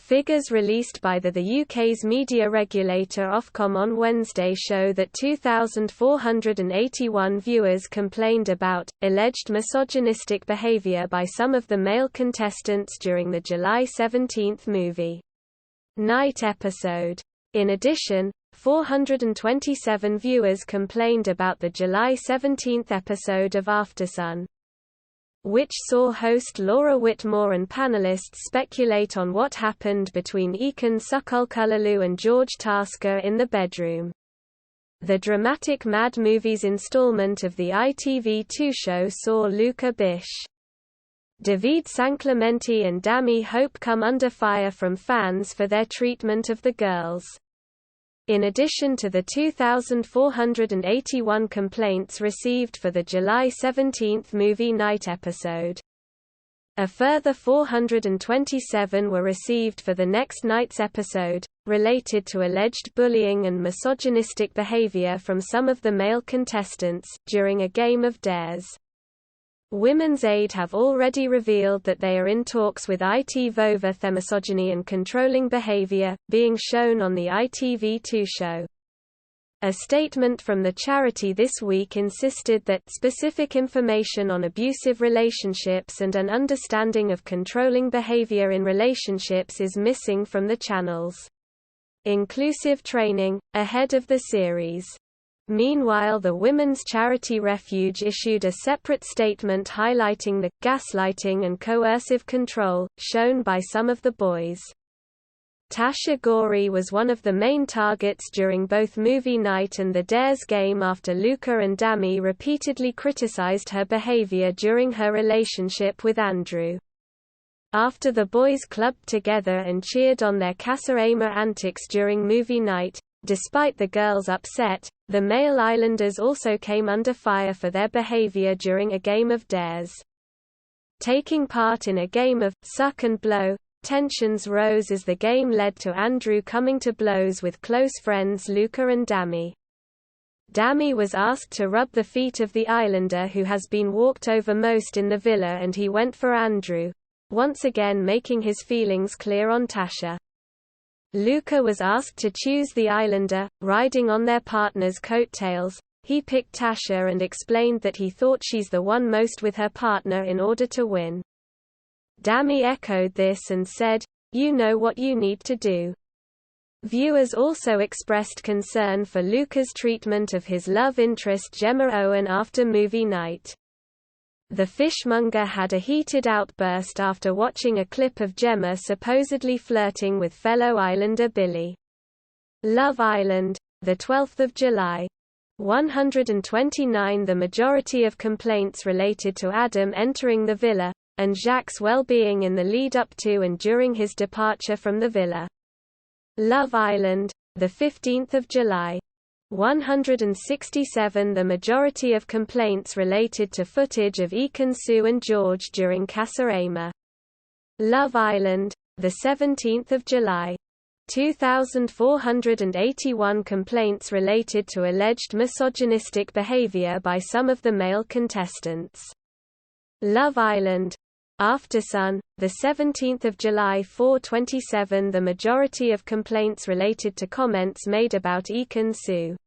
Figures released by the UK's media regulator Ofcom on Wednesday show that 2,481 viewers complained about alleged misogynistic behaviour by some of the male contestants during the July 17 movie night episode. In addition, 427 viewers complained about the July 17 episode of Aftersun, which saw host Laura Whitmore and panelists speculate on what happened between Ekin Sukulkululu and George Tasker in the bedroom. The dramatic Mad Movies installment of the ITV2 show saw Luca Bish, David Sanclementi and Dami Hope come under fire from fans for their treatment of the girls. In addition to the 2,481 complaints received for the July 17 movie night episode, a further 427 were received for the next night's episode, related to alleged bullying and misogynistic behavior from some of the male contestants, during a game of dares. Women's Aid have already revealed that they are in talks with ITV over misogyny and controlling behavior, being shown on the ITV2 show. A statement from the charity this week insisted that specific information on abusive relationships and an understanding of controlling behavior in relationships is missing from the channel's inclusive training, ahead of the series. Meanwhile, the women's charity Refuge issued a separate statement highlighting the gaslighting and coercive control shown by some of the boys. Tasha Gori was one of the main targets during both movie night and the Dares game after Luca and Dami repeatedly criticized her behavior during her relationship with Andrew. After the boys clubbed together and cheered on their Kasarama antics during movie night, despite the girls' upset, the male islanders also came under fire for their behavior during a game of dares. Taking part in a game of suck and blow, tensions rose as the game led to Andrew coming to blows with close friends Luca and Dami. Dami was asked to rub the feet of the islander who has been walked over most in the villa, and he went for Andrew, once again making his feelings clear on Tasha. Luca was asked to choose the islander, riding on their partner's coattails. He picked Tasha and explained that he thought she's the one most with her partner in order to win. Dami echoed this and said, "You know what you need to do." Viewers also expressed concern for Luca's treatment of his love interest Gemma Owen after movie night. The fishmonger had a heated outburst after watching a clip of Gemma supposedly flirting with fellow islander Billy. Love Island, 12 July. 129. The majority of complaints related to Adam entering the villa, and Jacques' well-being in the lead-up to and during his departure from the villa. Love Island, 15 July. 167. The majority of complaints related to footage of Ekin Su and George during Kasarama. Love Island, 17 July. 2,481 complaints related to alleged misogynistic behavior by some of the male contestants. Love Island, Aftersun, 17 July. 427. The majority of complaints related to comments made about Ekin Su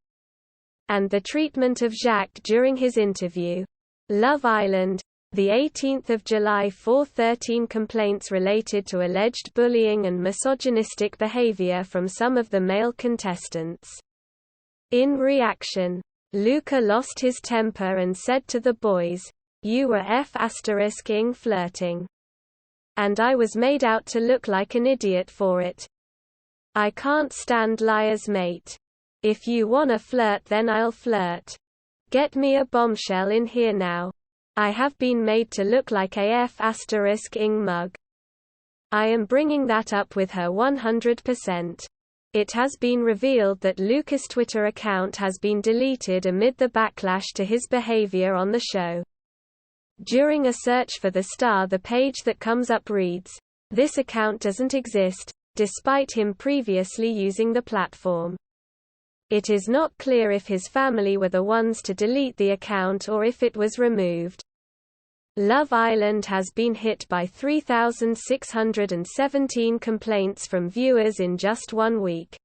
and the treatment of Jacques during his interview. Love Island, 18 July. 413 complaints related to alleged bullying and misogynistic behavior from some of the male contestants. In reaction, Luca lost his temper and said to the boys, "You were f***ing flirting. And I was made out to look like an idiot for it. I can't stand liars, mate. If you wanna flirt then I'll flirt. Get me a bombshell in here now. I have been made to look like a f***ing mug. I am bringing that up with her 100%. It has been revealed that Luca's Twitter account has been deleted amid the backlash to his behavior on the show. During a search for the star, the page that comes up reads, "This account doesn't exist," despite him previously using the platform. It is not clear if his family were the ones to delete the account or if it was removed. Love Island has been hit by 3,617 complaints from viewers in just 1 week.